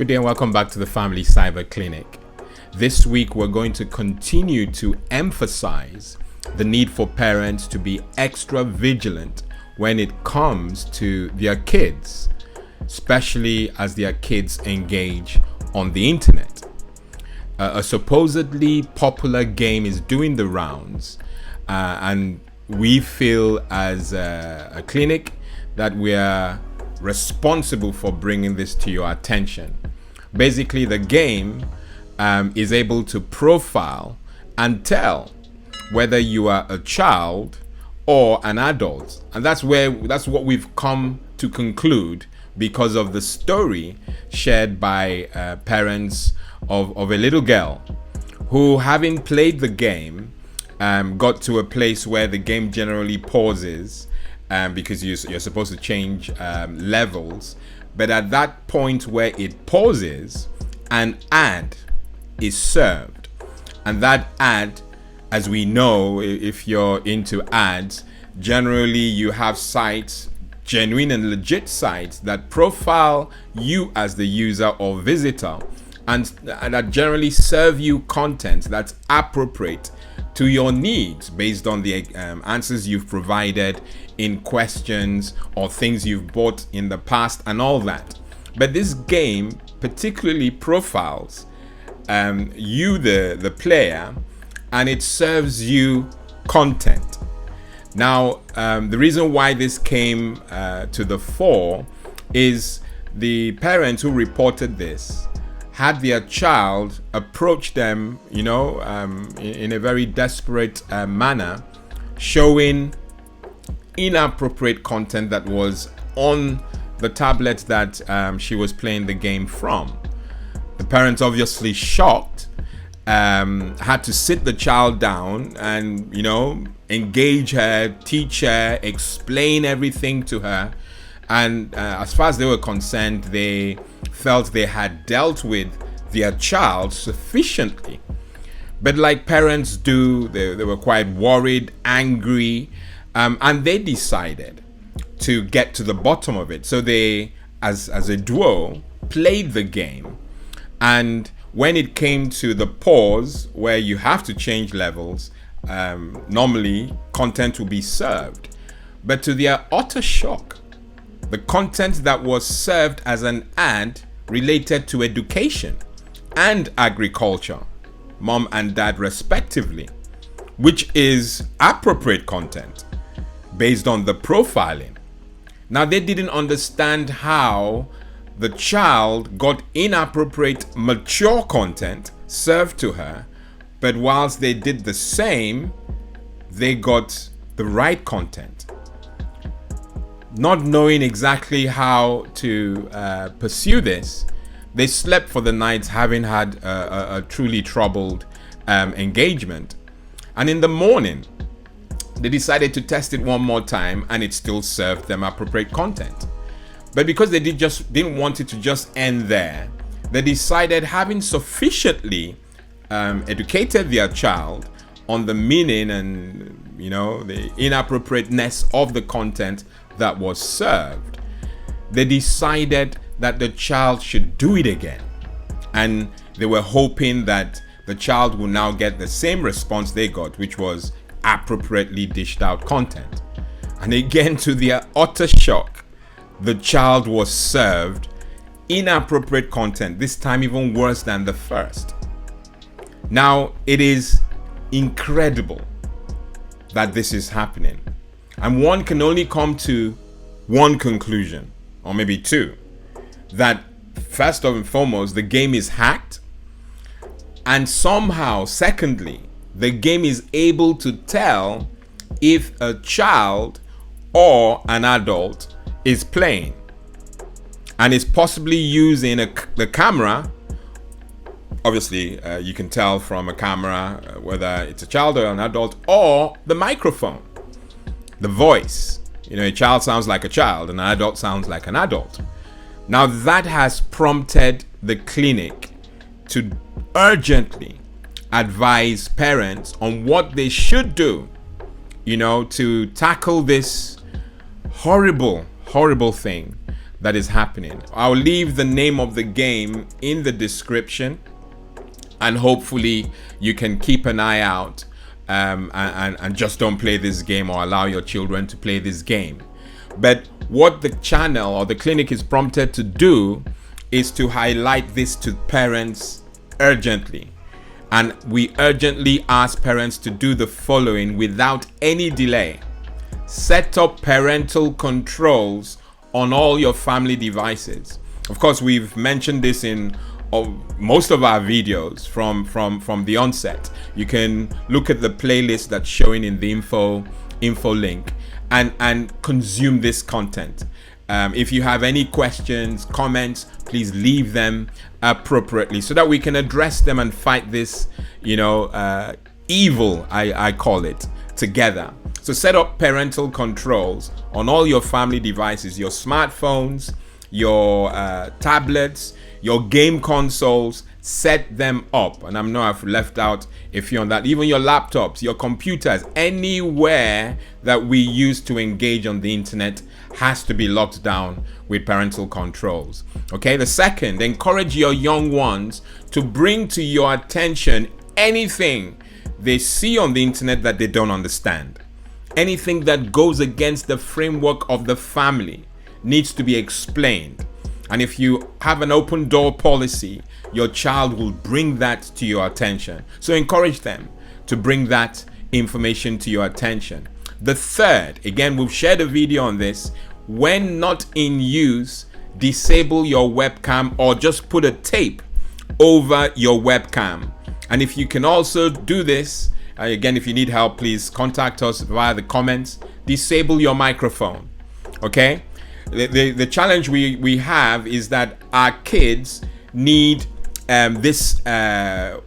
Good day and welcome back to the Family Cyber Clinic. This week we're going to continue to emphasize the need for parents to be extra vigilant when it comes to their kids, especially as their kids engage on the internet. A supposedly popular game is doing the rounds, and we feel as a clinic that we are responsible for bringing this to your attention. Basically, the game is able to profile and tell whether you are a child or an adult, and that's what we've come to conclude because of the story shared by parents of a little girl who, having played the game, got to a place where the game generally pauses because you're supposed to change levels. But at that point where it pauses, an ad is served. And that ad, as we know, if you're into ads, generally you have sites, genuine and legit sites, that profile you as the user or visitor and that generally serve you content that's appropriate to your needs based on the answers you've provided in questions or things you've bought in the past and all that. But this game particularly profiles you, the player, and it serves you content. Now, the reason why this came to the fore is the parents who reported this had their child approach them, in a very desperate manner, showing inappropriate content that was on the tablet that she was playing the game from. The parents, obviously shocked, had to sit the child down and, engage her, teach her, explain everything to her. And as far as they were concerned, they felt they had dealt with their child sufficiently. But like parents do, they were quite worried, angry, and they decided to get to the bottom of it. So they, as a duo, played the game. And when it came to the pause, where you have to change levels, normally content will be served. But to their utter shock, the content that was served as an ad related to education and agriculture, mom and dad respectively, which is appropriate content based on the profiling. Now, they didn't understand how the child got inappropriate, mature content served to her, but whilst they did the same, they got the right content. Not knowing exactly how to pursue this, they slept for the night, having had a truly troubled engagement. And in the morning, they decided to test it one more time, and it still served them appropriate content. But because they didn't want it to just end there, they decided, having sufficiently educated their child on the meaning and the inappropriateness of the content that was served, they decided that the child should do it again. And they were hoping that the child will now get the same response they got, which was appropriately dished out content. And again, to their utter shock, the child was served inappropriate content, this time even worse than the first. Now, it is incredible that this is happening. And one can only come to one conclusion, or maybe two, that first and foremost, the game is hacked. And somehow, secondly, the game is able to tell if a child or an adult is playing, and is possibly using the camera. Obviously, you can tell from a camera whether it's a child or an adult, or the microphone, the voice. A child sounds like a child, and an adult sounds like an adult. Now, that has prompted the clinic to urgently advise parents on what they should do, to tackle this horrible thing that is happening. I'll leave the name of the game in the description, and hopefully you can keep an eye out and just don't play this game or allow your children to play this game. But what the channel or the clinic is prompted to do is to highlight this to parents urgently. And we urgently ask parents to do the following without any delay. Set up parental controls on all your family devices. Of course, we've mentioned this in most of our videos from the onset. You can look at the playlist that's showing in the info link and consume this content. If you have any questions, comments, please leave them appropriately so that we can address them and fight this, evil, I call it, together. So set up parental controls on all your family devices, your smartphones, your tablets, your game consoles. Set them up. And I know I've left out a few on that. Even your laptops, your computers, anywhere that we use to engage on the internet has to be locked down with parental controls. Okay, the second, encourage your young ones to bring to your attention anything they see on the internet that they don't understand. Anything that goes against the framework of the family needs to be explained. And if you have an open door policy, your child will bring that to your attention. So encourage them to bring that information to your attention. The third, again, we've shared a video on this. When not in use, disable your webcam or just put a tape over your webcam. And if you can also do this, again, if you need help, please contact us via the comments. Disable your microphone. Okay? The challenge we have is that our kids need this laptops,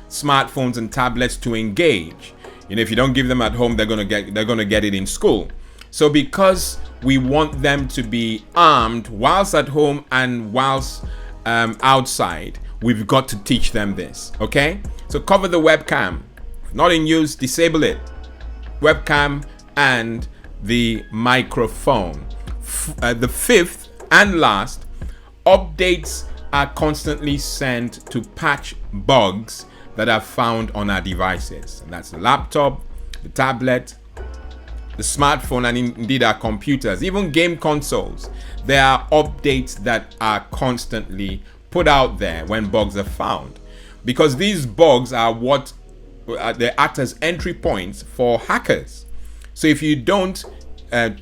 smartphones, and tablets to engage. If you don't give them at home, they're gonna get it in school. So because we want them to be armed whilst at home and whilst outside, we've got to teach them this. Okay? So cover the webcam. Not in use, disable it. Webcam and the microphone. The fifth and last, updates are constantly sent to patch bugs that are found on our devices. And that's the laptop, the tablet, the smartphone, and indeed our computers, even game consoles. There are updates that are constantly put out there when bugs are found, because these bugs are what they act as entry points for hackers. So if you don't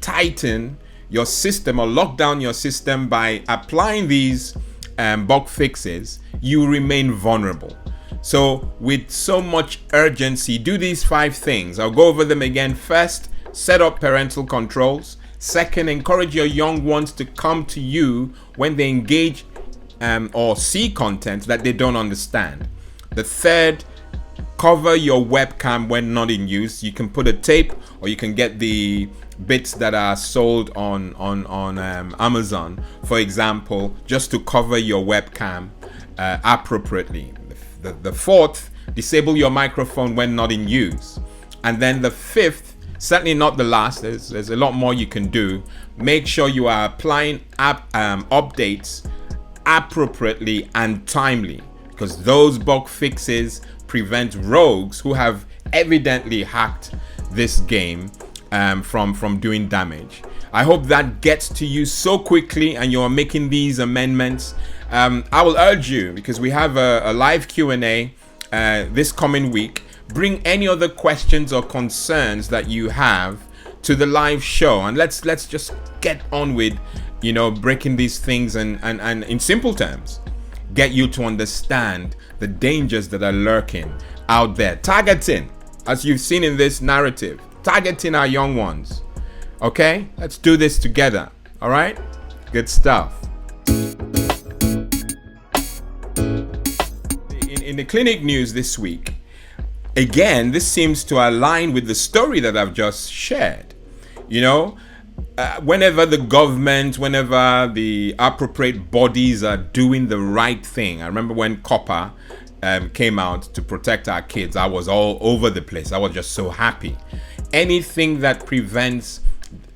tighten your system or lock down your system by applying these bug fixes, you remain vulnerable. So with so much urgency, do these 5 things. I'll go over them again. First, set up parental controls. Second, encourage your young ones to come to you when they engage or see content that they don't understand. The third, cover your webcam when not in use. You can put a tape, or you can get the bits that are sold on Amazon, for example, just to cover your webcam appropriately. The fourth, disable your microphone when not in use. And then the fifth, certainly not the last, there's a lot more you can do. Make sure you are applying updates appropriately and timely, because those bug fixes prevent rogues who have evidently hacked this game from doing damage. I hope that gets to you so quickly and you're making these amendments. I will urge you, because we have a live Q&A this coming week. Bring any other questions or concerns that you have to the live show, and let's just get on with breaking these things and in simple terms get you to understand the dangers that are lurking out there. Targeting, as you've seen in this narrative, targeting our young ones. Okay, let's do this together. All right, good stuff. In the clinic news this week, again, this seems to align with the story that I've just shared. Whenever the government, whenever the appropriate bodies are doing the right thing. I remember when copper came out to protect our kids, I was all over the place. I was just so happy. Anything that prevents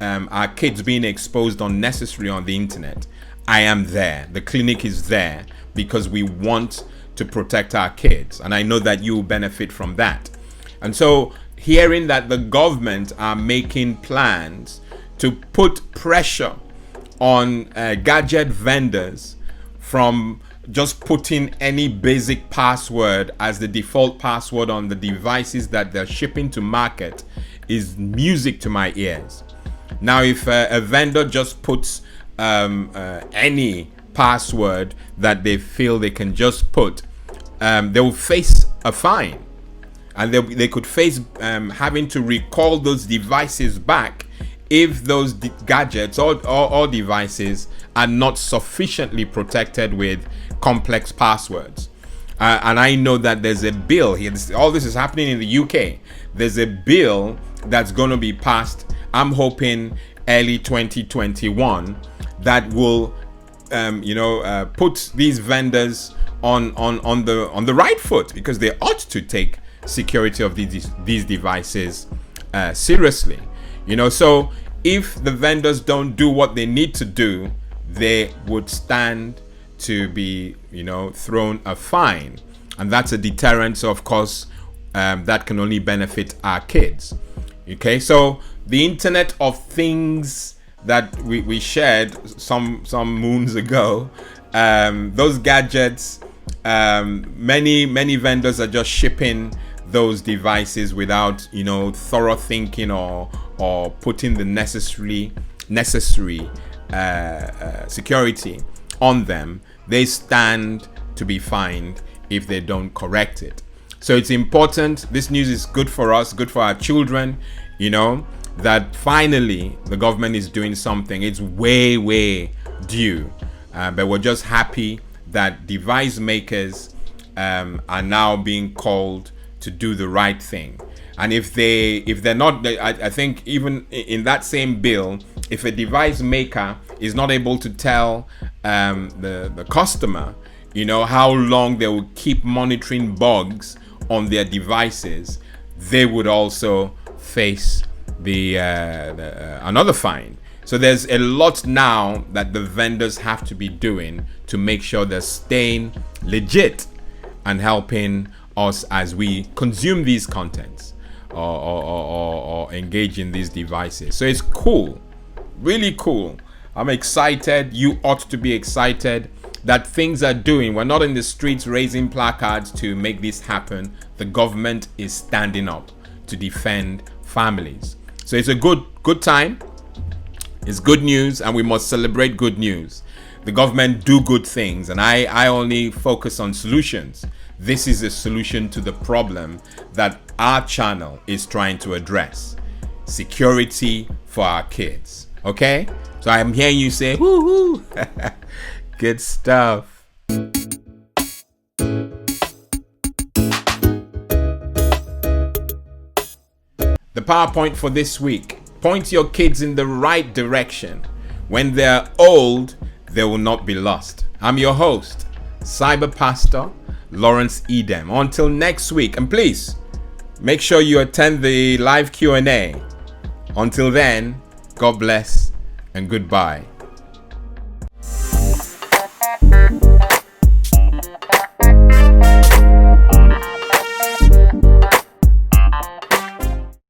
our kids being exposed unnecessarily on the internet, I am there. The clinic is there because we want to protect our kids, and I know that you will benefit from that. And so hearing that the government are making plans to put pressure on gadget vendors from just putting any basic password as the default password on the devices that they're shipping to market is music to my ears. Now, if a vendor just puts any password that they feel they can just put, they will face a fine, and they could face having to recall those devices back if those gadgets or devices are not sufficiently protected with complex passwords. And I know that there's a bill here. All this is happening in the UK. There's a bill that's going to be passed, I'm hoping early 2021, that will put these vendors on the right foot, because they ought to take security of these devices seriously. So if the vendors don't do what they need to do, they would stand to be thrown a fine, and that's a deterrent. So of course that can only benefit our kids. Okay, so the Internet of Things that we shared some moons ago, those gadgets, many vendors are just shipping those devices without thorough thinking or putting the necessary security on them. They stand to be fined if they don't correct it. So it's important. This news is good for us, good for our children, that finally the government is doing something. It's way due, but we're just happy that device makers are now being called to do the right thing. And if they're not, I think even in that same bill, if a device maker is not able to tell the customer, how long they will keep monitoring bugs on their devices, they would also face another fine. So there's a lot now that the vendors have to be doing to make sure they're staying legit and helping us as we consume these contents or engage in these devices. So it's cool, really cool. I'm excited. You ought to be excited that things are doing. We're not in the streets raising placards to make this happen. The government is standing up to defend families. So it's a good time. It's good news, and we must celebrate good news. The government do good things, and I only focus on solutions. This is a solution to the problem that our channel is trying to address. Security for our kids. Okay? So I'm hearing you say, woo-hoo. Good stuff. The PowerPoint for this week. Point your kids in the right direction. When they're old, they will not be lost. I'm your host, Cyber Pastor Lawrence Edem. Until next week, and please make sure you attend the live Q&A. Until then, God bless and goodbye.